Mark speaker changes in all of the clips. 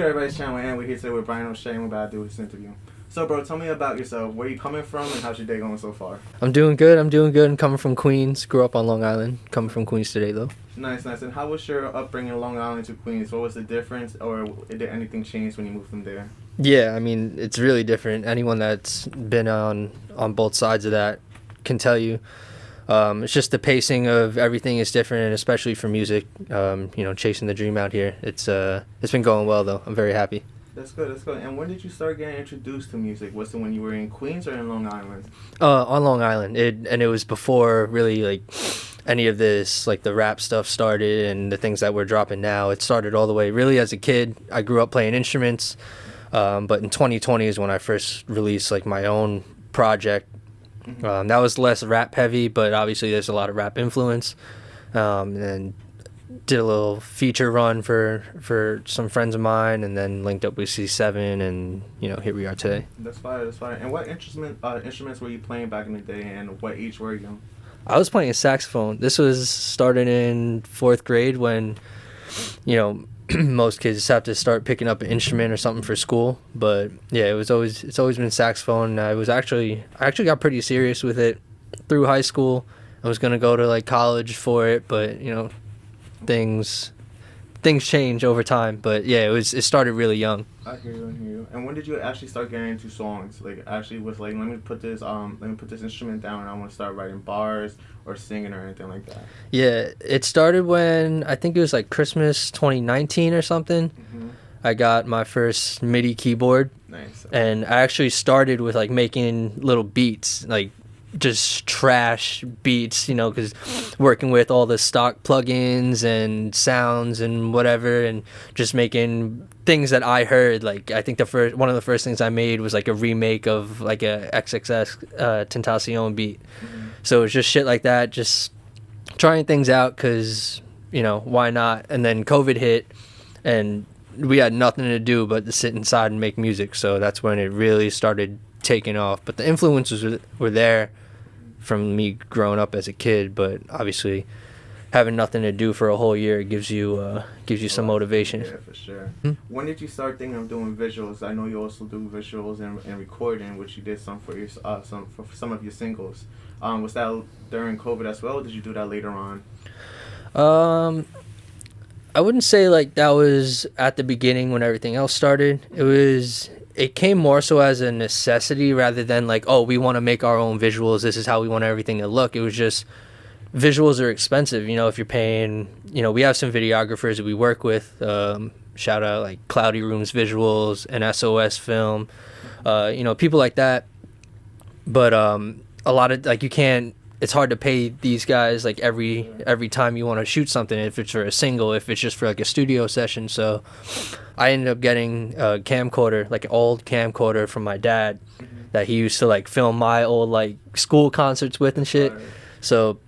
Speaker 1: Hey everybody's channel, and we're here today with Brian O'Shea, and we're about to do this interview. So, bro, tell me about yourself. Where you coming from, and how's your day going so far?
Speaker 2: I'm doing good. I'm coming from Queens. Grew up on Long Island. Coming from Queens today, though.
Speaker 1: Nice, nice. And how was your upbringing in Long Island to Queens? What was the difference, or did anything change when you moved from there?
Speaker 2: Yeah, I mean, it's really different. Anyone that's been on both sides of that can tell you. It's just the pacing of everything is different, and especially for music. Chasing the dream out here. It's been going well though. I'm very happy.
Speaker 1: That's good, that's good. And when did you start getting introduced to music? Was it when you were in Queens or in Long Island?
Speaker 2: On Long Island. It was before really like any of this like the rap stuff started and the things that we're dropping now. It started all the way really as a kid. I grew up playing instruments, but in 2020 is when I first released like my own project. That was less rap heavy, but obviously there's a lot of rap influence. And did a little feature run for some friends of mine, and then linked up with C7, and here we are today.
Speaker 1: That's fine, that's fine. And what instruments were you playing back in the day, and what age were you?
Speaker 2: I was playing a saxophone. This was started in 4th grade when, most kids have to start picking up an instrument or something for school. But yeah, it's always been saxophone. I actually got pretty serious with it through high school. I was gonna go to like college for it, but things change over time. But yeah, it started really young.
Speaker 1: I hear you, I hear you. And when did you actually start getting into songs? Like actually with like let me put this instrument down and I want to start writing bars or singing or anything like that.
Speaker 2: Yeah, it started when I think it was like Christmas 2019 or something. I got my first MIDI keyboard.
Speaker 1: Nice.
Speaker 2: And I actually started with like making little beats, like just trash beats, because working with all the stock plugins and sounds and whatever, and just making things that I heard. Like I think one of the first things I made was like a remake of like a XXX Tentacion beat. So it was just shit like that, just trying things out because why not? And then COVID hit, and we had nothing to do but to sit inside and make music. So that's when it really started taking off. But the influences were there from me growing up as a kid, but obviously having nothing to do for a whole year gives you some motivation.
Speaker 1: Yeah, for sure. When did you start thinking of doing visuals? I know you also do visuals and recording, which you did some for your some of your singles. Was that during COVID as well, or did you do that later on?
Speaker 2: I wouldn't say like that was at the beginning when everything else started. It came more so as a necessity rather than like, oh, we want to make our own visuals. This is how we want everything to look. It was just visuals are expensive. If you're paying, we have some videographers that we work with. Shout out like Cloudy Rooms Visuals and SOS Film, people like that. But a lot of like it's hard to pay these guys like every time you want to shoot something, if it's for a single, if it's just for like a studio session. So I ended up getting a camcorder, like an old camcorder from my dad that he used to like film my old like school concerts with and shit.
Speaker 1: Right.
Speaker 2: So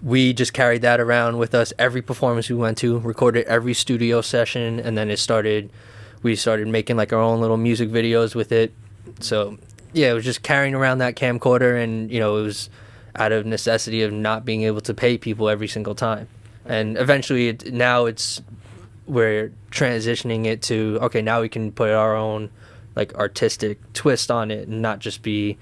Speaker 2: we just carried that around with us every performance we went to, recorded every studio session, and then we started making like our own little music videos with it. So yeah, it was just carrying around that camcorder, and it was out of necessity of not being able to pay people every single time. And eventually we're transitioning it to, okay, now we can put our own like artistic twist on it and not just be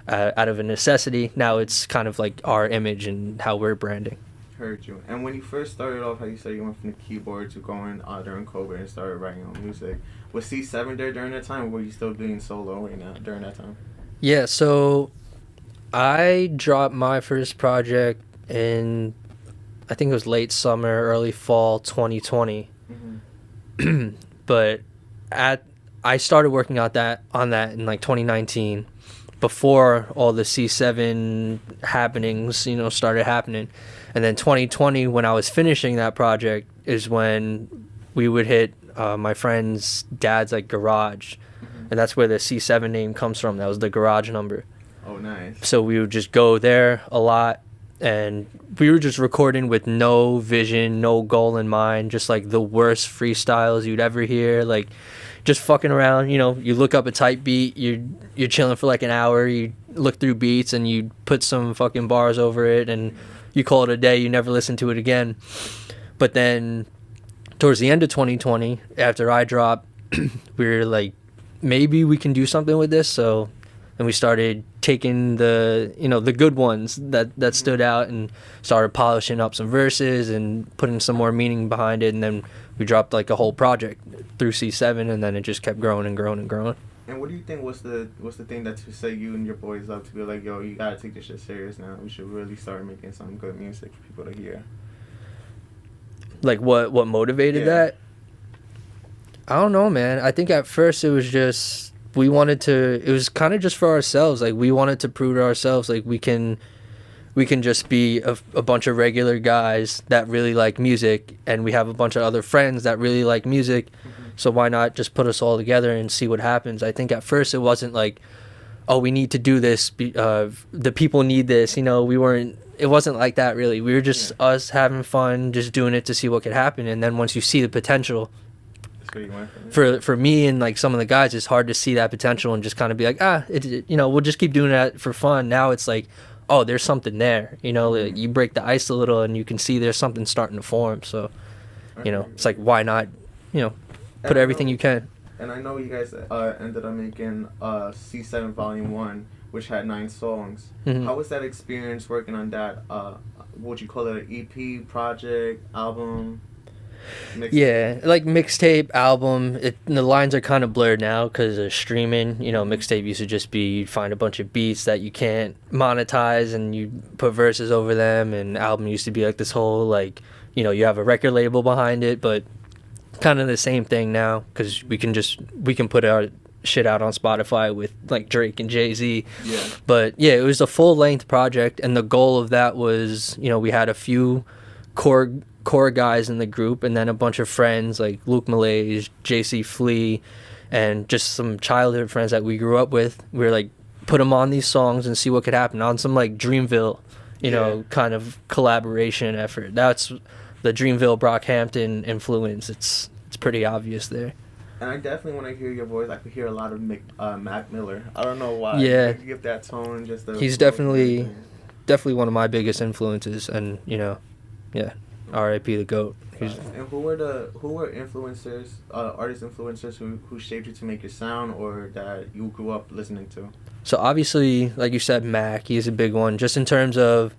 Speaker 2: out of a necessity. Now it's kind of like our image and how we're branding.
Speaker 1: Heard you. And when you first started off, how you said you went from the keyboard to going during COVID and started writing on music, was C7 there during that time, or were you still doing solo right now during that time?
Speaker 2: Yeah, so I dropped my first project in, I think it was late summer, early fall 2020. But I started working on that in like 2019, before all the C7 happenings, started happening. And then 2020, when I was finishing that project, is when we would hit my friend's dad's like garage, and that's where the C7 name comes from. That was the garage number.
Speaker 1: Oh, nice.
Speaker 2: So we would just go there a lot, and we were just recording with no vision, no goal in mind, just like the worst freestyles you'd ever hear, like just fucking around. You look up a type beat, you're chilling for like an hour, you look through beats and you put some fucking bars over it and you call it a day, you never listen to it again. But then towards the end of 2020, after I dropped we were like, maybe we can do something with this. So, and we started taking the, you know, the good ones that stood out and started polishing up some verses and putting some more meaning behind it. And then we dropped like a whole project through C7, and then it just kept growing and growing and growing.
Speaker 1: And what do you think was the thing that to say you and your boys up to be like, yo, you gotta take this shit serious now. We should really start making some good music for people to hear.
Speaker 2: Like what motivated that? I don't know, man. I think at first it was just we wanted to. It was kind of just for ourselves. Like we wanted to prove to ourselves like we can just be a bunch of regular guys that really like music, and we have a bunch of other friends that really like music. So why not just put us all together and see what happens? I think at first it wasn't like, oh, we need to do this. The people need this. You know, it wasn't like that really. We were just us having fun, just doing it to see what could happen. And then once you see the potential,
Speaker 1: that's where you went
Speaker 2: for me and like some of the guys, it's hard to see that potential and just kind of be like, you know, we'll just keep doing that for fun. Now it's like, oh, there's something there. You know, like you break the ice a little and you can see there's something starting to form. So, you know, it's like, why not, you know, put everything you can.
Speaker 1: And I know you guys ended up making C7 Volume 1, which had 9 songs.
Speaker 2: Mm-hmm. How
Speaker 1: was that experience working on that? Would you call it an EP, project, album?
Speaker 2: Yeah, like mixtape, album. The lines are kind of blurred now because of streaming. You know, mixtape used to just be you'd find a bunch of beats that you can't monetize and you put verses over them, and album used to be like this whole like, you know, you have a record label behind it, but kind of the same thing now because we can put our shit out on Spotify with like Drake and Jay-Z.
Speaker 1: Yeah.
Speaker 2: But yeah, it was a full-length project, and the goal of that was, you know, we had a few core guys in the group, and then a bunch of friends like Luke Malay's, JC Flea, and just some childhood friends that we grew up with. We were like, put them on these songs and see what could happen on some like Dreamville, you know, kind of collaboration effort. That's the Dreamville Brockhampton influence. It's pretty obvious there.
Speaker 1: And I definitely, when I hear your voice, I could hear a lot of Mac Miller. I don't know why.
Speaker 2: Yeah.
Speaker 1: You give that tone just.
Speaker 2: He's definitely one of my biggest influences, and you know, yeah, R.I.P. the GOAT.
Speaker 1: And who were influencers, artist influencers who shaped you to make your sound, or that you grew up listening to?
Speaker 2: So obviously, like you said, Mac, he's a big one, just in terms of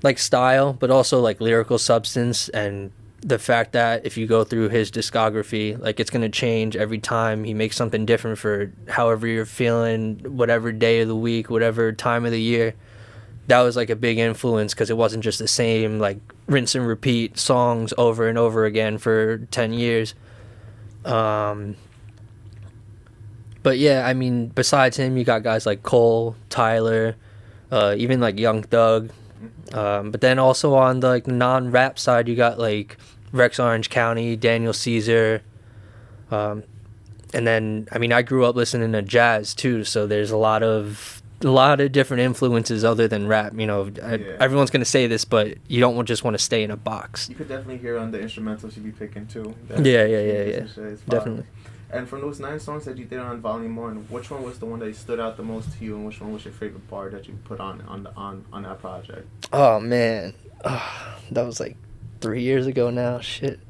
Speaker 2: like style, but also like lyrical substance, and the fact that if you go through his discography, like it's going to change every time he makes something different for however you're feeling, whatever day of the week, whatever time of the year. That was like a big influence because it wasn't just the same like rinse and repeat songs over and over again for 10 years. But yeah, I mean, besides him, you got guys like Cole, Tyler, even like Young Thug. But then also on the like non-rap side, you got like Rex Orange County, Daniel Caesar, and then I mean I grew up listening to jazz too, so there's a lot of different influences other than rap. You know, everyone's gonna say this, but you don't just want to stay in a box.
Speaker 1: You could definitely hear on the instrumentals you be picking too.
Speaker 2: Yeah. Definitely.
Speaker 1: And from those 9 songs that you did on Volume 1, which one was the one that stood out the most to you, and which one was your favorite part that you put on that project?
Speaker 2: Oh man, that was like 3 years ago now. Shit.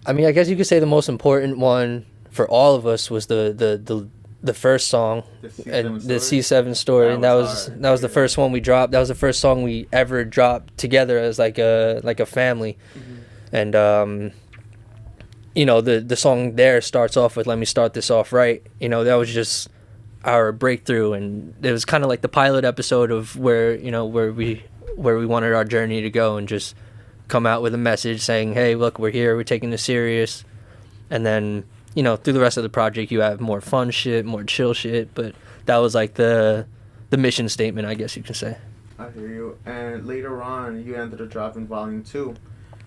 Speaker 2: I mean, I guess you could say the most important one for all of us was the first song, the C7 story, and that was the first one we dropped. That was the first song we ever dropped together as like a family, and you know, the song there starts off with "Let me start this off right." You know, that was just our breakthrough, and it was kind of like the pilot episode of where we wanted our journey to go, and just come out with a message saying, "Hey, look, we're here. We're taking this serious." And then, you know, through the rest of the project, you have more fun shit, more chill shit, but that was like the mission statement, I guess you can say.
Speaker 1: I hear you. And later on, you ended up dropping Volume 2.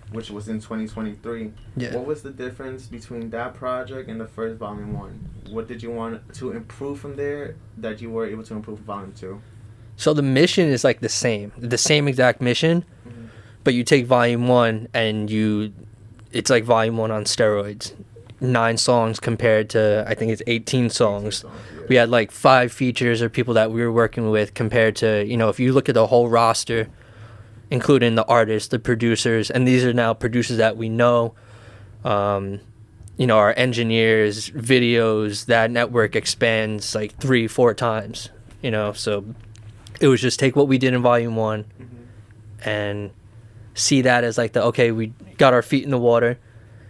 Speaker 1: Which was in 2023.
Speaker 2: Yeah.
Speaker 1: What was the difference between that project and the first Volume 1? What did you want to improve from there that you were able to improve Volume 2?
Speaker 2: So the mission is like the same exact mission, but you take Volume 1 and it's like Volume 1 on steroids. 9 songs compared to, I think it's 18 songs. We had like 5 features or people that we were working with compared to, you know, if you look at the whole roster, including the artists, the producers, and these are now producers that we know. Our engineers, videos, that network expands like 3-4 times. So it was just take what we did in Vol.1 and see that as like okay, we got our feet in the water,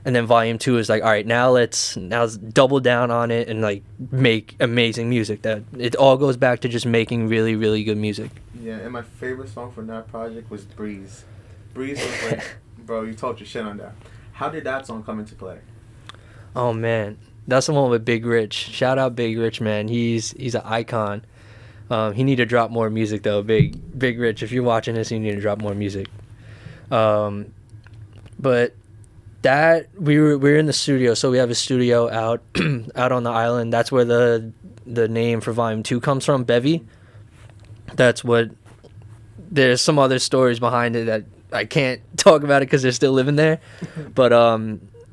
Speaker 2: and then Vol.2 is like, all right, now let's double down on it and like make amazing music. That it all goes back to just making really, really good music.
Speaker 1: Yeah, and my favorite song from that project was Breeze. Breeze was like, bro, you talked your shit on that. How did that song come into play?
Speaker 2: Oh man, that's the one with Big Rich. Shout out Big Rich, man. He's an icon. He need to drop more music though. Big Rich, if you're watching this, you need to drop more music. But that we were in the studio, so we have a studio out out on the island. That's where the name for Vol.2 comes from, Bevy. That's what. There's some other stories behind it that I can't talk about it because they're still living there. But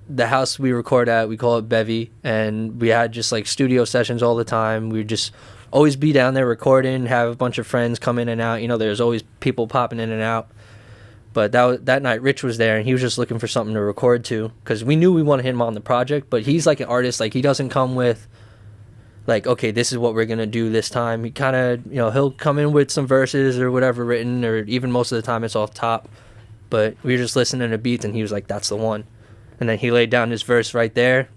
Speaker 2: the house we record at, we call it Bevy, and we had just like studio sessions all the time. We would just always be down there recording, have a bunch of friends come in and out. There's always people popping in and out. But that night, Rich was there, and he was just looking for something to record to, because we knew we wanted him on the project. But he's like an artist; like he doesn't come with, like, okay, this is what we're gonna do this time. He kind of, he'll come in with some verses or whatever written, or even most of the time it's off top. But we were just listening to beats, and he was like, "That's the one." And then he laid down his verse right there.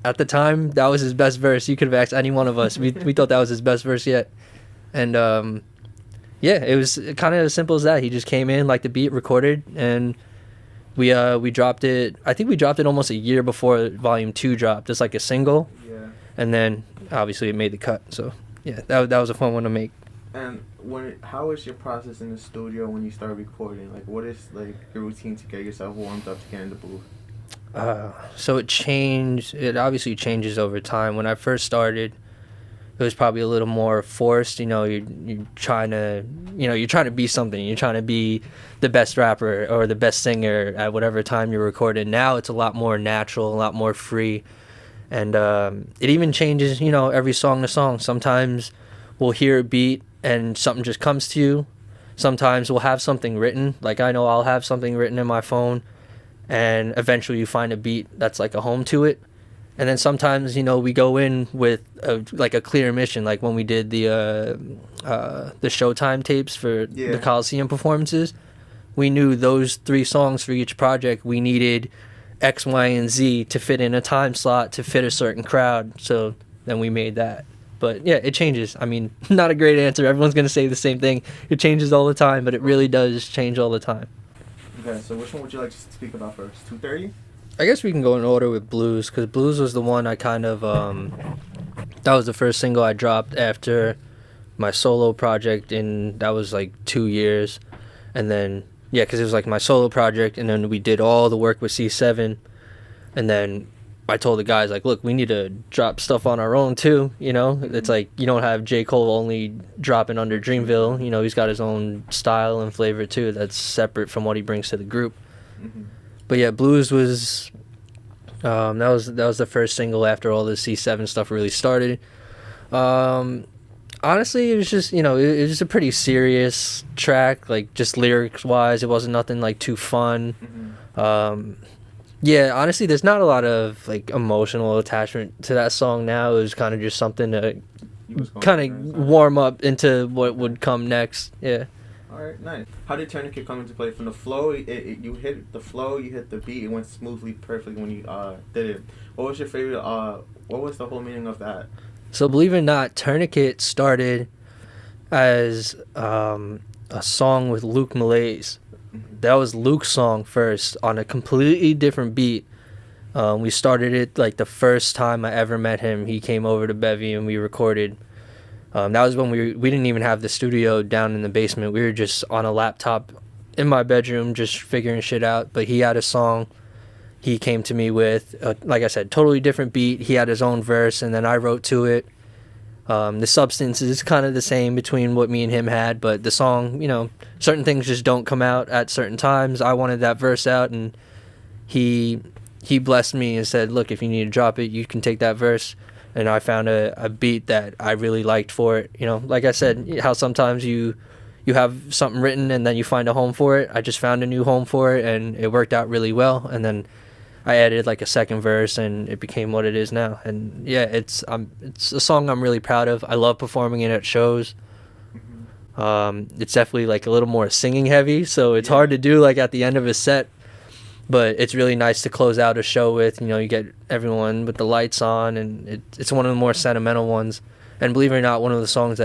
Speaker 2: At the time, that was his best verse. You could have asked any one of us. We thought that was his best verse yet, and yeah, it was kind of as simple as that. He just came in, like the beat, recorded, and we dropped it. I think we dropped it almost a year before Vol.2 dropped, just like a single.
Speaker 1: Yeah.
Speaker 2: And then obviously it made the cut. So yeah, that was a fun one to make.
Speaker 1: And how is your process in the studio when you start recording? Like, what is like your routine to get yourself warmed up to get in the booth?
Speaker 2: So it changed. It obviously changes over time. When I first started, it was probably a little more forced. You're trying to be something. You're trying to be the best rapper or the best singer at whatever time you're recording. Now it's a lot more natural, a lot more free, and it even changes. Every song to song. Sometimes we'll hear a beat and something just comes to you. Sometimes we'll have something written. Like I know I'll have something written in my phone, and eventually you find a beat that's like a home to it. And then sometimes, we go in with a clear mission, like when we did the Showtime tapes for the Coliseum performances. We knew those 3 songs for each project, we needed X, Y, and Z to fit in a time slot to fit a certain crowd. So then we made that. But yeah, it changes. I mean, not a great answer. Everyone's going to say the same thing. It changes all the time, but it really does change all the time.
Speaker 1: Okay, so which one would you like to speak about first? 230?
Speaker 2: I guess we can go in order with Blues, because Blues was the one I kind of, that was the first single I dropped after my solo project, and that was like 2 years. And then, yeah, because it was like my solo project, and then we did all the work with C7, and then I told the guys, like, look, we need to drop stuff on our own too, It's like, you don't have J. Cole only dropping under Dreamville, he's got his own style and flavor too that's separate from what he brings to the group. Mm-hmm. But yeah, Blues was that was the first single after all the C7 stuff really started. Honestly, it was just it was just a pretty serious track, like just lyrics wise. It wasn't nothing like too fun. Mm-hmm. Yeah, honestly, there's not a lot of like emotional attachment to that song now. It was kind of just something to kind of warm up into what would come next. Yeah.
Speaker 1: All right, nice. How did Tourniquet come into play? From the flow, you hit the flow, you hit the beat, it went smoothly, perfectly when you did it. What was your favorite? What was the whole meaning of that?
Speaker 2: So believe it or not, Tourniquet started as a song with Luke Malaise. That was Luke's song first on a completely different beat. We started it like the first time I ever met him. He came over to Bevy and we recorded. That was when we didn't even have the studio down in the basement. We were just on a laptop in my bedroom just figuring shit out. But he had a song he came to me with, like I said, totally different beat. He had his own verse, and then I wrote to it. The substance is kind of the same between what me and him had, but the song, certain things just don't come out at certain times. I wanted that verse out, and he blessed me and said, look, if you need to drop it, you can take that verse. And I found a beat that I really liked for it. Like I said, how sometimes you have something written and then you find a home for it. I just found a new home for it, and it worked out really well. And then I added like a second verse, and it became what it is now. And yeah, it's a song I'm really proud of. I love performing it at shows. It's definitely like a little more singing heavy, so it's hard to do like at the end of a set. But it's really nice to close out a show with. You know, you get everyone with the lights on, and it's one of the more sentimental ones. And believe it or not, one of the songs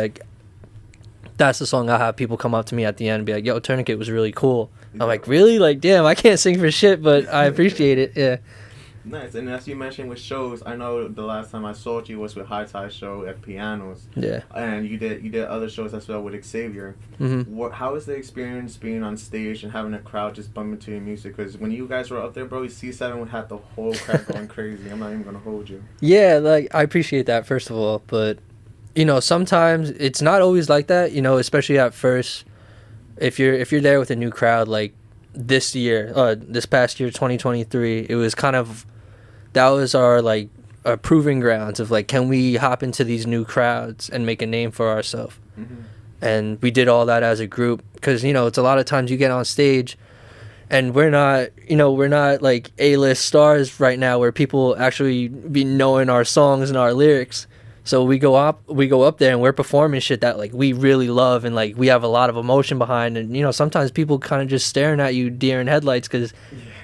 Speaker 2: that's the song I have people come up to me at the end and be like, "Yo, Tourniquet was really cool." I'm like, "Really? Like, damn, I can't sing for shit, but I appreciate it." Yeah.
Speaker 1: Nice. And as you mentioned with shows, I know the last time I saw you was with High Tide Show at Pianos.
Speaker 2: Yeah.
Speaker 1: And you did other shows as well with Xavier. How is the experience being on stage and having a crowd just bumping to your music? Because when you guys were up there, bro, C7 would have the whole crowd going crazy. I'm not even gonna hold you.
Speaker 2: Yeah, like I appreciate that first of all, but you know, sometimes it's not always like that, you know, especially at first. If you're there with a new crowd, like this past year 2023, it was kind of, that was our like our proving grounds of like, can we hop into these new crowds and make a name for ourselves? And we did all that as a group, because you know, it's a lot of times you get on stage and we're not like A-list stars right now where people actually be knowing our songs and our lyrics. So we go up there and we're performing shit that like we really love and like we have a lot of emotion behind. And you know, sometimes people kind of just staring at you deer in headlights, because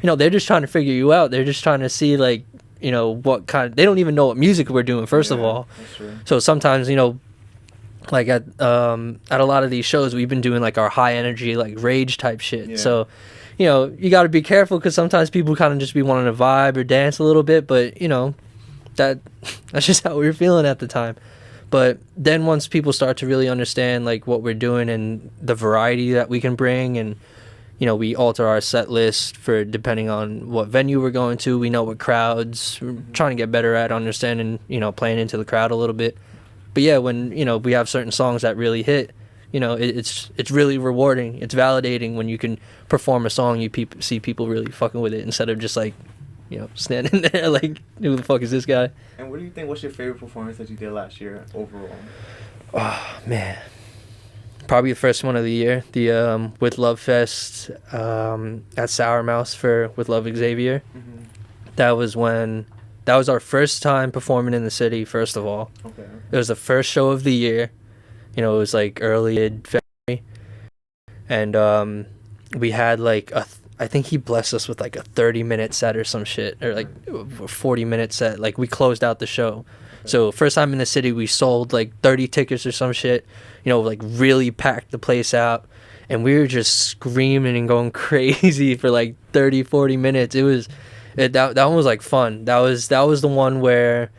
Speaker 2: you know, they're just trying to figure you out. They're just trying to see like, you know, what kind of, they don't even know what music we're doing first of all. So sometimes, you know, like at a lot of these shows we've been doing like our high energy like rage type shit. So you know, you got to be careful, because sometimes people kind of just be wanting to vibe or dance a little bit, but you know, that's just how we were feeling at the time. But then once people start to really understand like what we're doing and the variety that we can bring, and you know, we alter our set list for depending on what venue we're going to. We know what crowds, we're trying to get better at understanding, you know, playing into the crowd a little bit. But yeah, when you know, we have certain songs that really hit, you know, it's really rewarding. It's validating when you can perform a song, you see people really fucking with it, instead of just like, you know, standing there like, who the fuck is this guy?
Speaker 1: And what do you think, what's your favorite performance that you did last year overall?
Speaker 2: Oh man, probably the first one of the year, the With Love Fest at Sour Mouse for With Love Xavier. That was our first time performing in the city, first of all. It was the first show of the year. You know, it was like early February, and we had like I think he blessed us with like a 30-minute set or some shit, or like a 40-minute set. Like we closed out the show. So first time in the city, we sold like 30 tickets or some shit. You know, like really packed the place out, and we were just screaming and going crazy for like 30, 40 minutes. That one was like fun. That was the one where,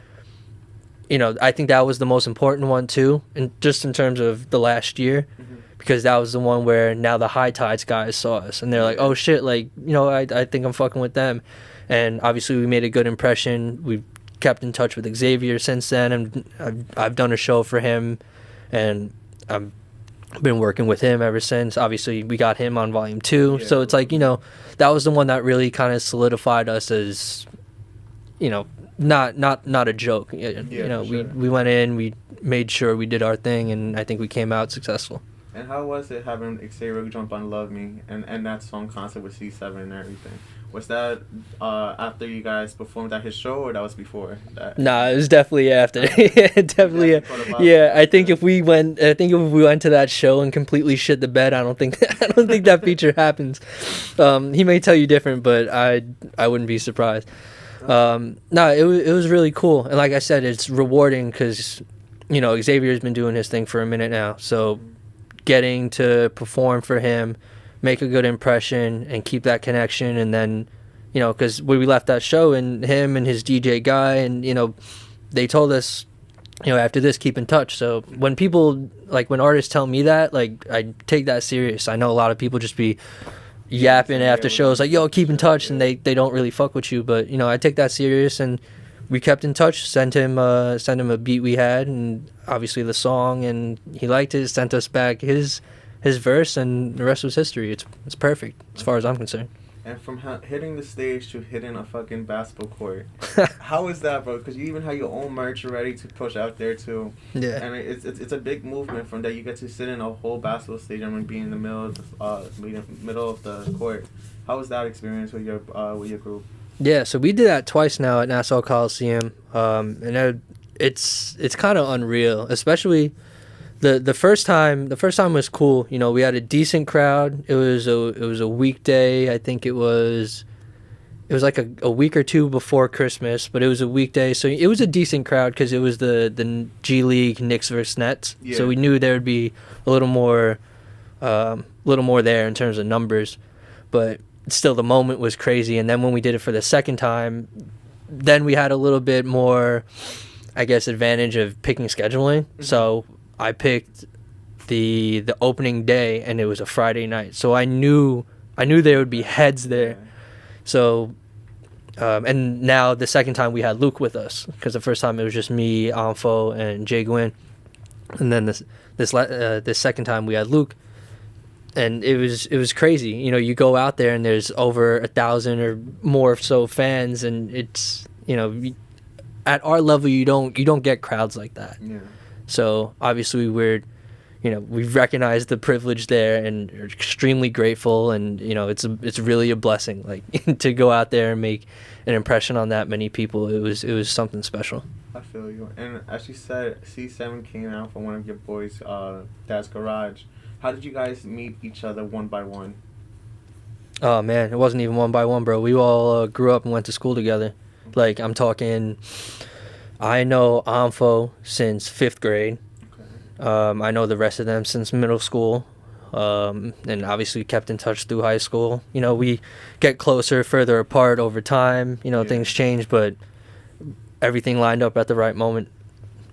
Speaker 2: you know, I think that was the most important one too, and just in terms of the last year. Because that was the one where now the High Tides guys saw us and they're like, oh shit, like, you know, I think I'm fucking with them. And obviously we made a good impression. We've kept in touch with Xavier since then, and I've done a show for him, and I've been working with him ever since. Obviously we got him on Vol. 2, so it's like, you know, that was the one that really kind of solidified us as, you know, not a joke. You know, we went in, we made sure we did our thing, and I think we came out successful.
Speaker 1: And how was it having Xavier jump on Love Me and that song concert with C7 and everything? Was that after you guys performed at his show, or that was before that? Nah,
Speaker 2: it was definitely after. Definitely. Yeah, I think if we went to that show and completely shit the bed, I don't think that feature happens. He may tell you different, but I wouldn't be surprised. It was really cool, and like I said, it's rewarding because, you know, Xavier's been doing his thing for a minute now, so getting to perform for him, make a good impression, and keep that connection. And then, you know, because we left that show, and him and his DJ guy, and, you know, they told us, you know, after this, keep in touch. So when people, like, when artists tell me that, like, I take that serious. I know a lot of people just be yapping after shows, like, yo, keep in touch, and they don't really fuck with you. But, you know, I take that serious, and we kept in touch, sent him a beat we had, and obviously the song, and he liked it, sent us back his verse, and the rest was history. It's perfect as far as I'm concerned.
Speaker 1: And from hitting the stage to hitting a fucking basketball court, how is that, bro? Because you even have your own merch ready to push out there too.
Speaker 2: Yeah.
Speaker 1: And it's a big movement from that. You get to sit in a whole basketball stadium and be in the middle of the court. How was that experience with your group?
Speaker 2: Yeah, so we did that twice now at Nassau Coliseum, it's kind of unreal, especially the first time. The first time was cool. You know, we had a decent crowd. It was a weekday. I think it was like a week or two before Christmas, but it was a weekday, so it was a decent crowd because it was the G League Knicks versus Nets.
Speaker 1: Yeah.
Speaker 2: So we knew there would be a little more there in terms of numbers, but still the moment was crazy. And then when we did it for the second time, then we had a little bit more, I guess, advantage of picking scheduling.
Speaker 1: Mm-hmm.
Speaker 2: So I picked the opening day, and it was a Friday night, so I knew there would be heads there.
Speaker 1: Yeah.
Speaker 2: So, and now the second time we had Luke with us, because the first time it was just me, Amfo, and Jay Gwynn, and then this second time we had Luke, and it was crazy. You know, you go out there and there's over 1,000 or more so fans, and it's, you know, at our level you don't get crowds like that.
Speaker 1: Yeah.
Speaker 2: So obviously we've recognized the privilege there and are extremely grateful, and you know it's really a blessing, like to go out there and make an impression on that many people. It was something special.
Speaker 1: I feel you. And as you said, C7 came out from one of your boys' dad's garage. How did you guys meet each other one by one?
Speaker 2: Oh man, it wasn't even one by one, bro. We all grew up and went to school together. Like, I'm talking, I know Amfo since 5th grade. I know the rest of them since middle school, and obviously kept in touch through high school. You know, we get closer, further apart over time. You know, things change, but everything lined up at the right moment.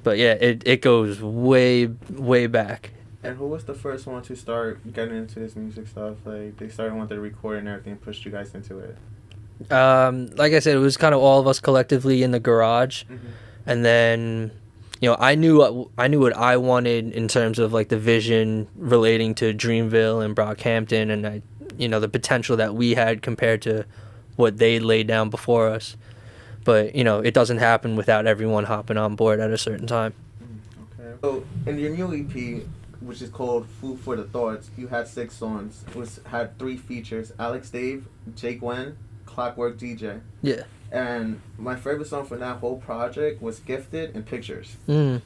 Speaker 2: But yeah, it goes way, way back.
Speaker 1: And who was the first one to start getting into this music stuff? Like, they started wanting to record and everything, pushed you guys into it?
Speaker 2: Like I said, it was kind of all of us collectively in the garage, and then, you know, I knew what I wanted in terms of like the vision relating to Dreamville and Brockhampton, and the potential that we had compared to what they laid down before us. But you know, it doesn't happen without everyone hopping on board at a certain time.
Speaker 1: Okay. So in your new EP, which is called Food for the Thoughts, you had 6 songs, which had 3 features: Alex Dave, Jake Wen, Clockwork DJ.
Speaker 2: Yeah.
Speaker 1: And my favorite song from that whole project was Gifted and Pictures.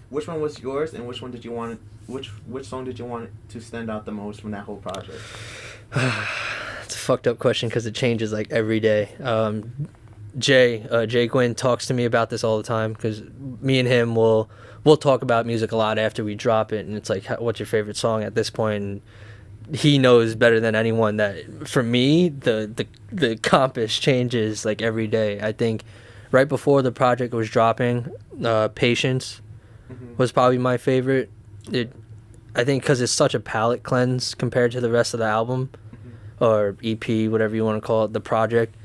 Speaker 1: Which one was yours, and which song did you want to stand out the most from that whole project?
Speaker 2: It's a fucked up question because it changes like every day. Jay Gwynn talks to me about this all the time, because me and him will talk about music a lot after we drop it, and it's like, what's your favorite song at this point? And he knows better than anyone that for me the compass changes like every day. I think right before the project was dropping, Patience was probably my favorite. I think because it's such a palate cleanse compared to the rest of the album, or EP, whatever you want to call it, the project.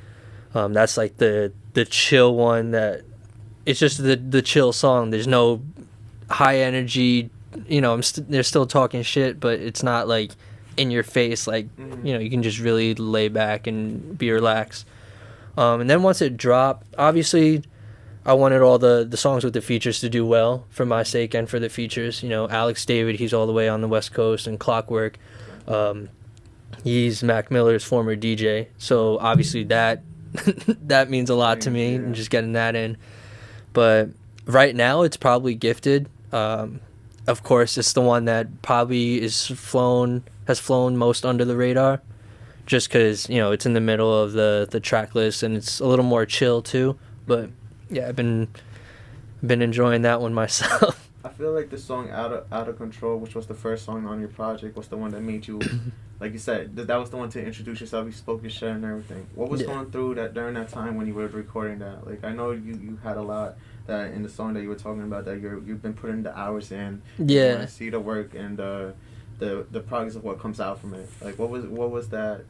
Speaker 2: That's like the chill one, that it's just the chill song. There's no high energy, you know, they're still talking shit, but it's not like in your face, like, you know, you can just really lay back and be relaxed. And then once it dropped, obviously I wanted all the songs with the features to do well for my sake and for the features. You know, Alex David, he's all the way on the West Coast, and Clockwork, he's Mac Miller's former DJ, so obviously that that means a lot to me, and just getting that in. But right now it's probably Gifted. Of course, it's the one that probably has flown most under the radar, just because, you know, it's in the middle of the track list, and it's a little more chill too. But yeah, I've been enjoying that one myself.
Speaker 1: I feel like the song Out of Control, which was the first song on your project, was the one that made you, like you said, that was the one to introduce yourself. You spoke your shit and everything. What was going through that during that time when you were recording that? Like, I know you had a lot that in the song that you were talking about, that you've been putting the hours in.
Speaker 2: Yeah.
Speaker 1: I see the work and the progress of what comes out from it. Like, what was that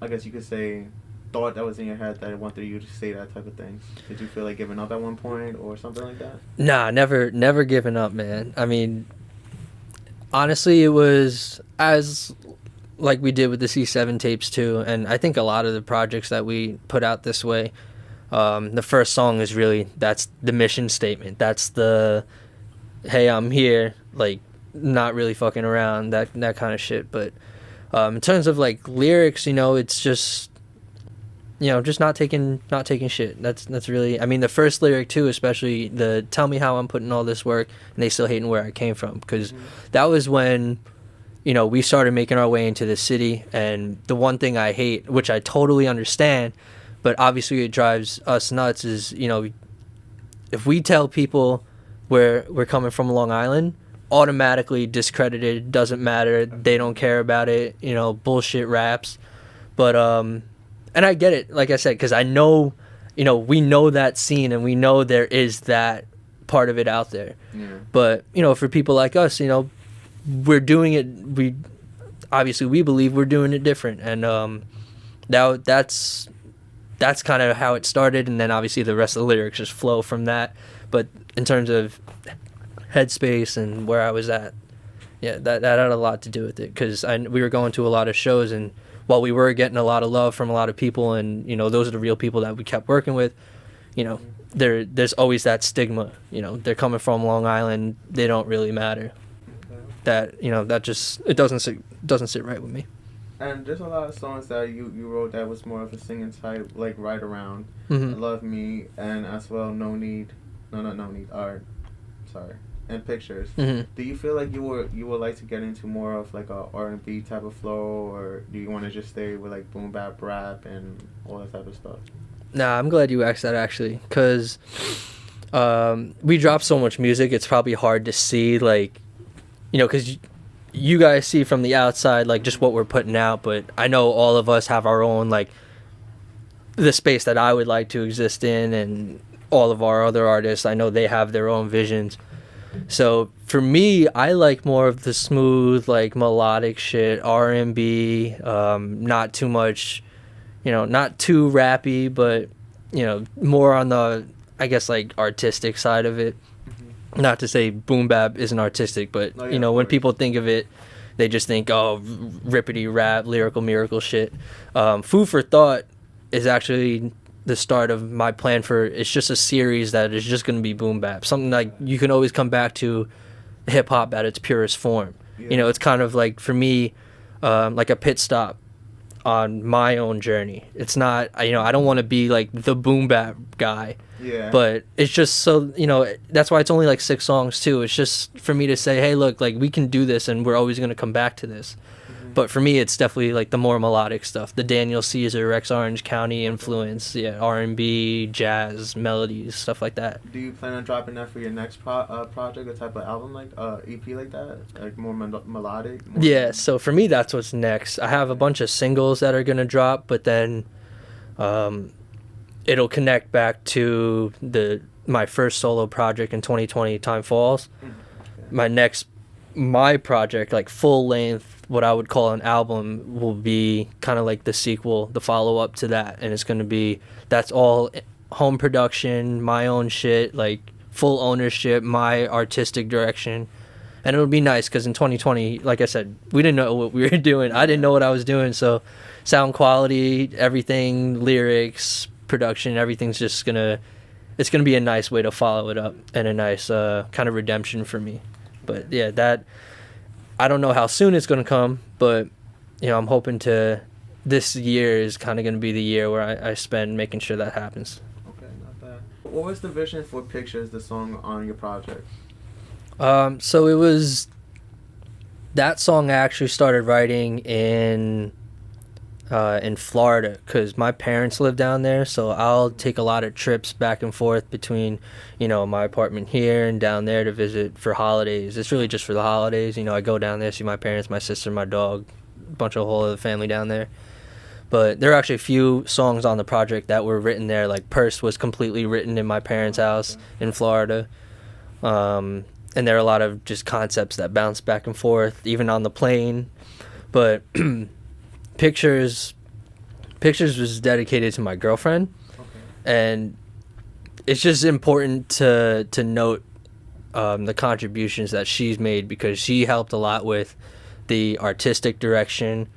Speaker 1: I guess you could say thought that was in your head that wanted you to say that type of thing? Did you feel like giving up at one point or something like that?
Speaker 2: Nah, never giving up, man. I mean, honestly, it was as like we did with the C7 tapes too, and I think a lot of the projects that we put out this way, the first song is really, that's the mission statement. That's the, hey, I'm here, like, not really fucking around, that kind of shit. But in terms of like lyrics, you know, it's just, just not taking shit. That's really, I mean, the first lyric too, especially the tell me how I'm putting all this work and they still hating where I came from, because that was when we started making our way into the city. And the one thing I hate, which I totally understand, but obviously it drives us nuts, is if we tell people we're coming from Long Island, automatically discredited, doesn't matter, they don't care about it, bullshit raps. But and I get it, like I said, because I know, we know that scene and we know there is that part of it out there.
Speaker 1: Yeah.
Speaker 2: But for people like us, we're doing it. We believe we're doing it different, and now that's kind of how it started, and then obviously the rest of the lyrics just flow from that. But in terms of headspace and where I was at, yeah, that had a lot to do with it, because we were going to a lot of shows, and while we were getting a lot of love from a lot of people, and those are the real people that we kept working with, there's always that stigma. They're coming from Long Island, they don't really matter. That that just, it doesn't sit right with me.
Speaker 1: And there's a lot of songs that you wrote that was more of a singing type, like Right Around,
Speaker 2: Mm-hmm.
Speaker 1: Love Me, and as well No Need, Art, sorry, and Pictures.
Speaker 2: Mm-hmm.
Speaker 1: Do you feel like you would like to get into more of like a R&B type of flow, or do you want to just stay with like boom bap rap and all that type of stuff?
Speaker 2: Nah, I'm glad you asked that, actually, because we drop so much music, it's probably hard to see, like, because you guys see from the outside, like, just what we're putting out, but I know all of us have our own, like, the space that I would like to exist in, and all of our other artists, I know they have their own visions. So for me, I like more of the smooth, like, melodic shit, R&B, not too much, not too rappy, but more on the, I guess, like, artistic side of it. Not to say boom bap isn't artistic, but when people think of it, they just think, oh, rippity rap, lyrical miracle shit. Food for Thought is actually the start of my plan for, it's just a series that is just going to be boom bap, something like you can always come back to hip hop at its purest form.
Speaker 1: Yeah.
Speaker 2: It's kind of like, for me, like a pit stop on my own journey. It's not, I don't want to be like the boom bap guy.
Speaker 1: Yeah.
Speaker 2: But it's just so, that's why it's only like 6 songs too. It's just for me to say, hey, look, like, we can do this and we're always going to come back to this. But for me, it's definitely like the more melodic stuff, the Daniel Caesar, Rex Orange County influence, R&B, jazz, melodies, stuff like that.
Speaker 1: Do you plan on dropping that for your next project, a type of album like EP like that, like more melodic?
Speaker 2: Yeah, so for me, that's what's next. I have a bunch of singles that are gonna drop, but then it'll connect back to my first solo project in 2020, Time Falls.
Speaker 1: Okay.
Speaker 2: My project, like full length, what I would call an album, will be kind of like the sequel, the follow up to that, and it's gonna be, that's all home production, my own shit, like full ownership, my artistic direction. And it'll be nice because in 2020, like I said, we didn't know what we were doing. I didn't know what I was doing, so sound quality, everything, lyrics, production, everything's just it's gonna be a nice way to follow it up, and a nice kind of redemption for me. But yeah, that, I don't know how soon it's gonna come, but I'm hoping this year is kind of gonna be the year where I spend making sure that happens.
Speaker 1: Okay, not bad. What was the vision for Pictures, the song on your project?
Speaker 2: So it was, that song I actually started writing in Florida, because my parents live down there, so I'll take a lot of trips back and forth between my apartment here and down there to visit for holidays. It's really just for the holidays. I go down there, see my parents, my sister, my dog, a bunch of whole other family down there. But there are actually a few songs on the project that were written there. Like Purse was completely written in my parents' house in Florida. And there are a lot of just concepts that bounce back and forth, even on the plane. But Pictures was dedicated to my girlfriend.
Speaker 1: Okay.
Speaker 2: And it's just important to note the contributions that she's made, because she helped a lot with the artistic direction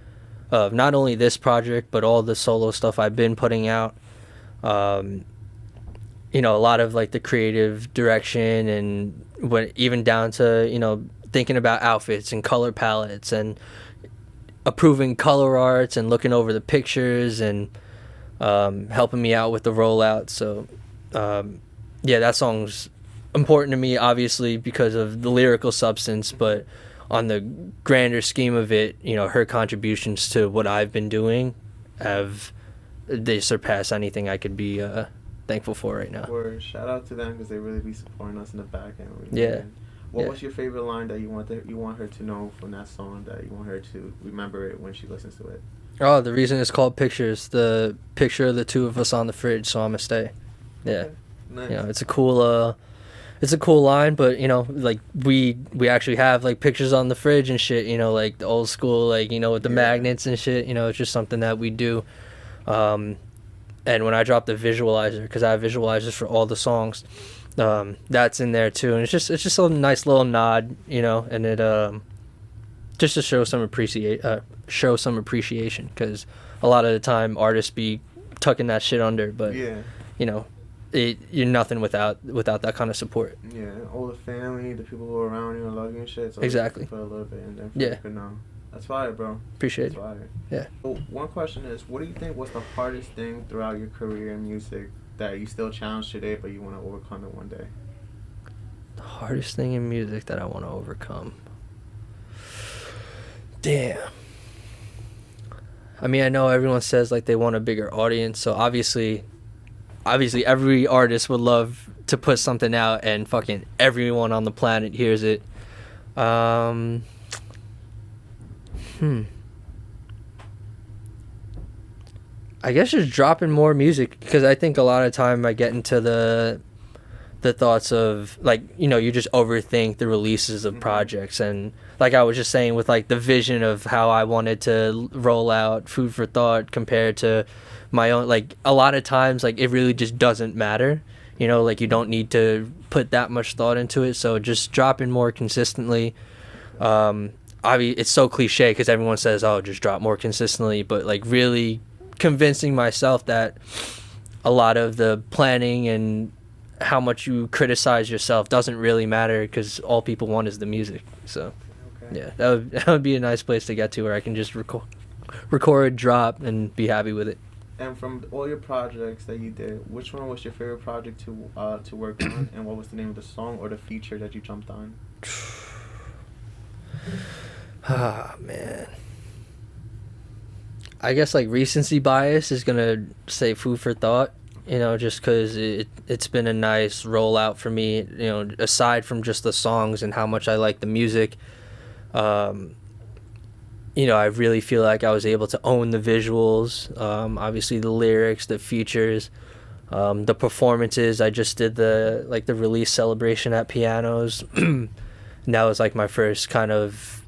Speaker 2: of not only this project but all the solo stuff I've been putting out. A lot of like the creative direction, and even down to thinking about outfits and color palettes and approving color arts and looking over the pictures, and helping me out with the rollout. So yeah, that song's important to me, obviously, because of the lyrical substance, but on the grander scheme of it, you know, her contributions to what I've been doing they surpass anything I could be thankful for right now.
Speaker 1: Word. Shout out to them because they really be supporting us in the back end.
Speaker 2: Yeah.
Speaker 1: What was your favorite line that you want her to know from that song, that you want her to remember it when she listens to it?
Speaker 2: Oh, the reason it's called Pictures, the picture of the two of us on the fridge, so I'ma stay. Yeah.
Speaker 1: Okay. Nice.
Speaker 2: You know, it's a cool line, but you know, like we actually have like pictures on the fridge and shit, you know, like the old school, like, you know, with the magnets and shit, you know, it's just something that we do. And when I drop the visualizer, because I have visualizers for all the songs, that's in there too, and it's just a nice little nod, you know, and it just to show some appreciation, because a lot of the time artists be tucking that shit under, but you know, you're nothing without that kind of support.
Speaker 1: Yeah, all the family, the people who are around you and love you and shit. So
Speaker 2: Exactly.
Speaker 1: Put a little bit in there.
Speaker 2: Yeah.
Speaker 1: But no, that's fire, bro.
Speaker 2: Appreciate
Speaker 1: That's
Speaker 2: it.
Speaker 1: fire.
Speaker 2: Yeah.
Speaker 1: So one question is, what do you think was the hardest thing throughout your career in music that you still challenge today, but you want to overcome it one day?
Speaker 2: The hardest thing in music that I want to overcome. Damn. I mean, I know everyone says like they want a bigger audience, so obviously every artist would love to put something out and fucking everyone on the planet hears it. I guess just dropping more music, because I think a lot of time I get into the thoughts of, like, you know, you just overthink the releases of projects, and like I was just saying with like the vision of how I wanted to roll out Food for Thought compared to my own, like a lot of times like it really just doesn't matter, you know, like you don't need to put that much thought into it, so just dropping more consistently. It's so cliche because everyone says, oh, just drop more consistently, but like really convincing myself that a lot of the planning and how much you criticize yourself doesn't really matter, because all people want is the music. So yeah, that would be a nice place to get to, where I can just record, drop, and be happy with it.
Speaker 1: And from all your projects that you did, which one was your favorite project to work on, and what was the name of the song or the feature that you jumped on?
Speaker 2: Ah, man. I guess like recency bias is gonna say Food for Thought, you know, just because it's been a nice rollout for me, you know, aside from just the songs and how much I like the music. You know, I really feel like I was able to own the visuals, obviously the lyrics, the features, the performances. I just did the release celebration at Pianos. And that was like my first kind of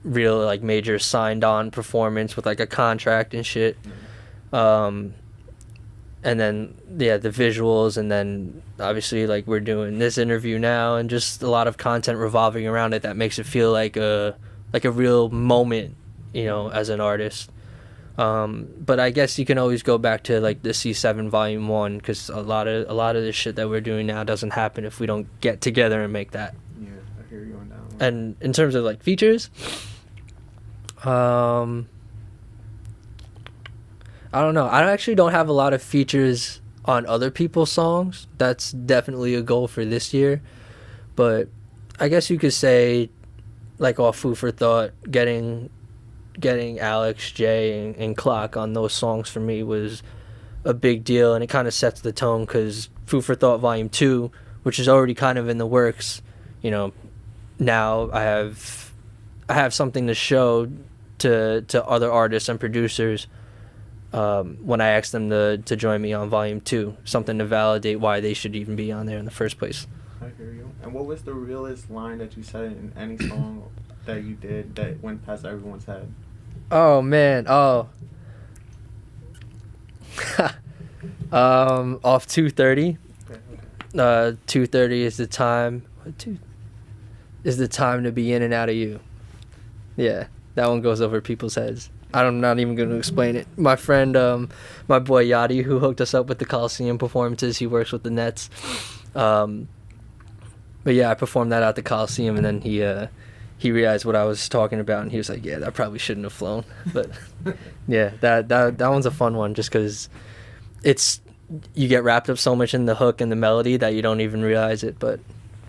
Speaker 2: real like major signed on performance with like a contract and shit. And then the visuals, and then obviously like we're doing this interview now, and just a lot of content revolving around it that makes it feel like a real moment, you know, as an artist. But I guess you can always go back to like the C7 Vol.1, because a lot of the shit that we're doing now doesn't happen if we don't get together and make that.
Speaker 1: Yeah, I hear you on that one.
Speaker 2: And in terms of like features, I don't know. I actually don't have a lot of features on other people's songs. That's definitely a goal for this year. But I guess you could say, like, off Food for Thought, getting Alex, Jay, and Clock on those songs for me was a big deal, and it kind of sets the tone, because Food for Thought Volume 2, which is already kind of in the works, you know, now I have something to show to other artists and producers when I ask them to join me on Volume 2, something to validate why they should even be on there in the first place.
Speaker 1: I hear you. And what was the realest line that you said in any song that you did that went past everyone's head?
Speaker 2: Oh, man. Oh. Off 2:30.
Speaker 1: Okay.
Speaker 2: 2:30 is the time. Is the time to be in and out of you. Yeah, that one goes over people's heads. I'm not even going to explain it. My friend, my boy Yachty, who hooked us up with the Coliseum performances, he works with the Nets. But yeah, I performed that at the Coliseum, and then he realized what I was talking about, and he was like, "Yeah, that probably shouldn't have flown." But yeah, that one's a fun one, just because it's you get wrapped up so much in the hook and the melody that you don't even realize it. But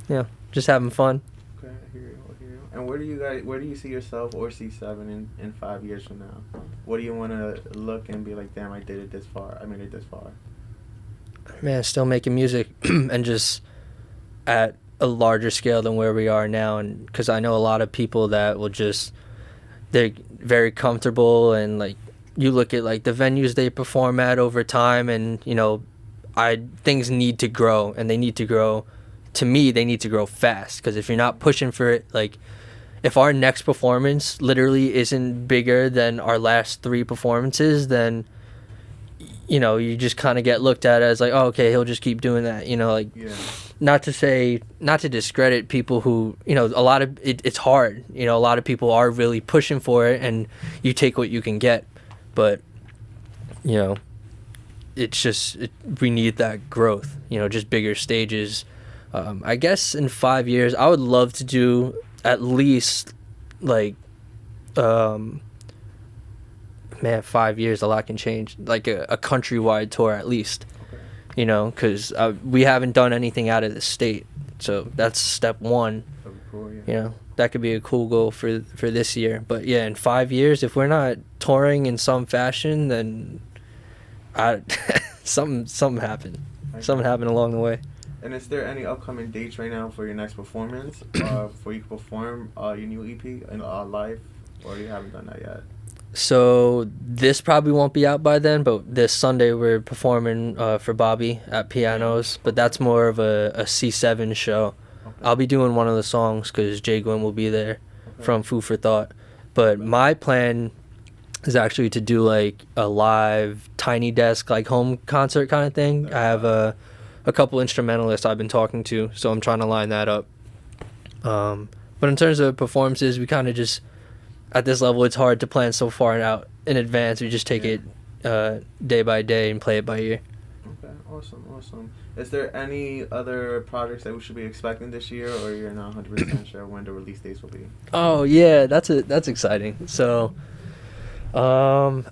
Speaker 2: yeah, just having fun.
Speaker 1: Okay, I hear you. I hear you. And where do you see yourself or C7 in 5 years from now? What do you want to look and be like, damn, I did it this far. I made it this far.
Speaker 2: Man, still making music and just at a larger scale than where we are now. And because I know a lot of people that will just, they're very comfortable, and like you look at like the venues they perform at over time, and you know, things need to grow, and they need to grow. To me, they need to grow fast, because if you're not pushing for it, like if our next performance literally isn't bigger than our last 3 performances, then you know, you just kind of get looked at as like, oh, okay, he'll just keep doing that, you know, like
Speaker 1: Yeah.
Speaker 2: not to discredit people who, you know, a lot of it's hard, you know, a lot of people are really pushing for it, and you take what you can get, but you know, it's just we need that growth, you know, just bigger stages. I guess in 5 years I would love to do at least like man, 5 years, a lot can change, like a countrywide tour at least.
Speaker 1: Okay.
Speaker 2: You know, because we haven't done anything out of the state, so that's step one.
Speaker 1: That'd be cool, yeah.
Speaker 2: You know, that could be a cool goal for this year. But yeah, in 5 years, if we're not touring in some fashion, then something happened. Something happened along the way.
Speaker 1: And is there any upcoming dates right now for your next performance? For you to perform your new EP in live, or you haven't done that yet?
Speaker 2: So this probably won't be out by then, but this Sunday we're performing for Bobby at Pianos, but that's more of a C7 show.
Speaker 1: Okay.
Speaker 2: I'll be doing one of the songs because Jay Gwynn will be there from Food for Thought. But my plan is actually to do like a live tiny desk, like home concert kind of thing. I have a couple instrumentalists I've been talking to, so I'm trying to line that up. But in terms of performances, we kind of just, at this level, it's hard to plan so far out in advance. We just take it day by day and play it by ear.
Speaker 1: Okay, awesome. Is there any other projects that we should be expecting this year, or you're not 100% sure when the release dates will be?
Speaker 2: Oh yeah, that's exciting. So, man,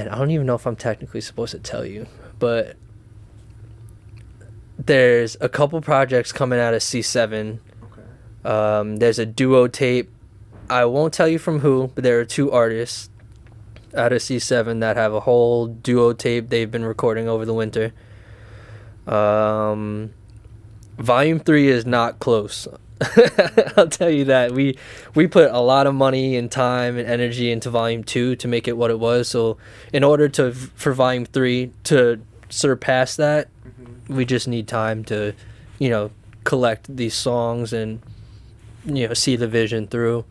Speaker 2: I don't even know if I'm technically supposed to tell you, but there's a couple projects coming out of C7.
Speaker 1: Okay.
Speaker 2: There's a duo tape. I won't tell you from who, but there are 2 artists out of C7 that have a whole duo tape they've been recording over the winter. Volume 3 is not close. I'll tell you that. We put a lot of money and time and energy into Volume 2 to make it what it was. So in order for Volume 3 to surpass that, we just need time to, you know, collect these songs and, you know, see the vision through.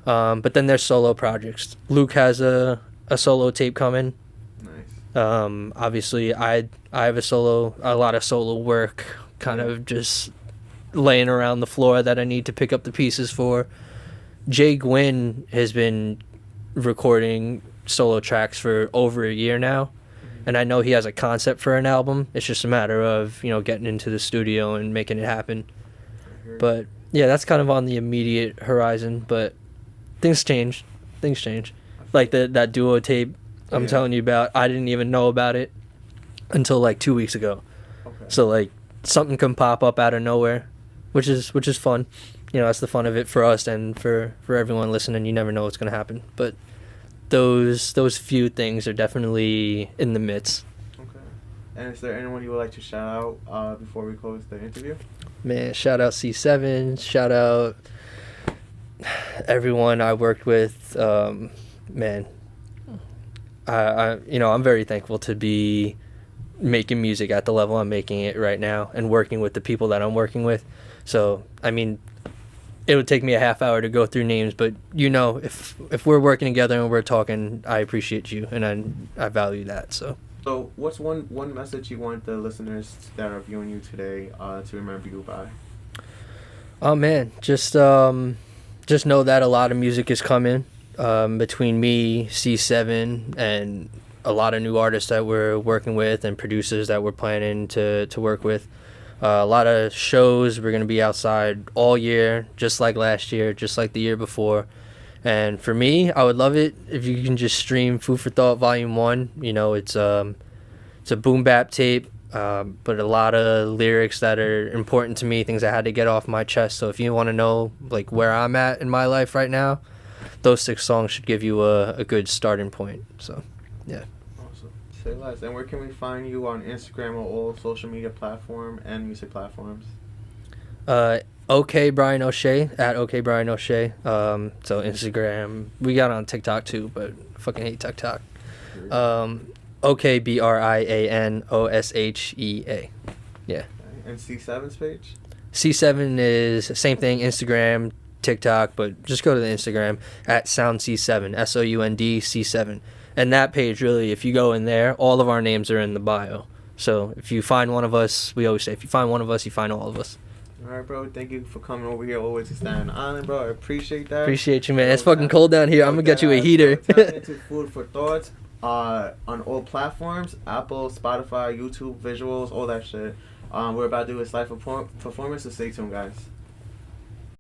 Speaker 2: But then there's solo projects. Luke has a solo tape coming.
Speaker 1: Nice.
Speaker 2: Obviously I have a lot of solo work kind of just laying around the floor that I need to pick up the pieces for. Jay Gwynn has been recording solo tracks for over a year now, and I know he has a concept for an album. It's just a matter of, you know, getting into the studio and making it happen. But yeah, that's kind of on the immediate horizon, but things change. Like that duo tape I'm telling you about, I didn't even know about it until like 2 weeks ago.
Speaker 1: Okay.
Speaker 2: So like something can pop up out of nowhere, which is fun. You know, that's the fun of it for us and for everyone listening. You never know what's gonna happen, but those few things are definitely in the midst.
Speaker 1: Okay. And is there anyone you would like to shout out before we close the interview?
Speaker 2: Man, shout out C7, shout out everyone I worked with. Man, I you know, I'm very thankful to be making music at the level I'm making it right now and working with the people that I'm working with. So, I mean, it would take me a half hour to go through names, but you know, if we're working together and we're talking, I appreciate you and I value that. So
Speaker 1: what's one message you want the listeners that are viewing you today to remember you by?
Speaker 2: Oh man, just know that a lot of music is coming between me, C7, and a lot of new artists that we're working with and producers that we're planning to work with. A lot of shows. We're going to be outside all year, just like last year, just like the year before. And for me, I would love it if you can just stream Food for Thought Volume 1. You know, it's It's a boom bap tape, but a lot of lyrics that are important to me, things I had to get off my chest. So if you want to know like where I'm at in my life right now, those 6 songs should give you a good starting point. So, yeah.
Speaker 1: Awesome. Say less. And where can we find you on Instagram or all social media platform and music platforms?
Speaker 2: OK Brian O'Shea at OK Brian O'Shea. So Instagram. We got on TikTok too, but fucking hate TikTok. OK BRIANOSHEA. Yeah.
Speaker 1: Okay. And C7's page?
Speaker 2: C7 is same thing, Instagram, TikTok, but just go to the Instagram at Sound C7, SOUND C7. And that page, really, if you go in there, all of our names are in the bio. So if you find one of us, we always say, if you find one of us, you find all of us.
Speaker 1: All right, bro. Thank you for coming over here always to Staten Island, bro. I appreciate that.
Speaker 2: Appreciate you, man. It's fucking cold down here. I'm going to get you a heater.
Speaker 1: Turn into Food for Thoughts on all platforms, Apple, Spotify, YouTube, visuals, all that shit. We're about to do his live performance, so stay tuned, guys.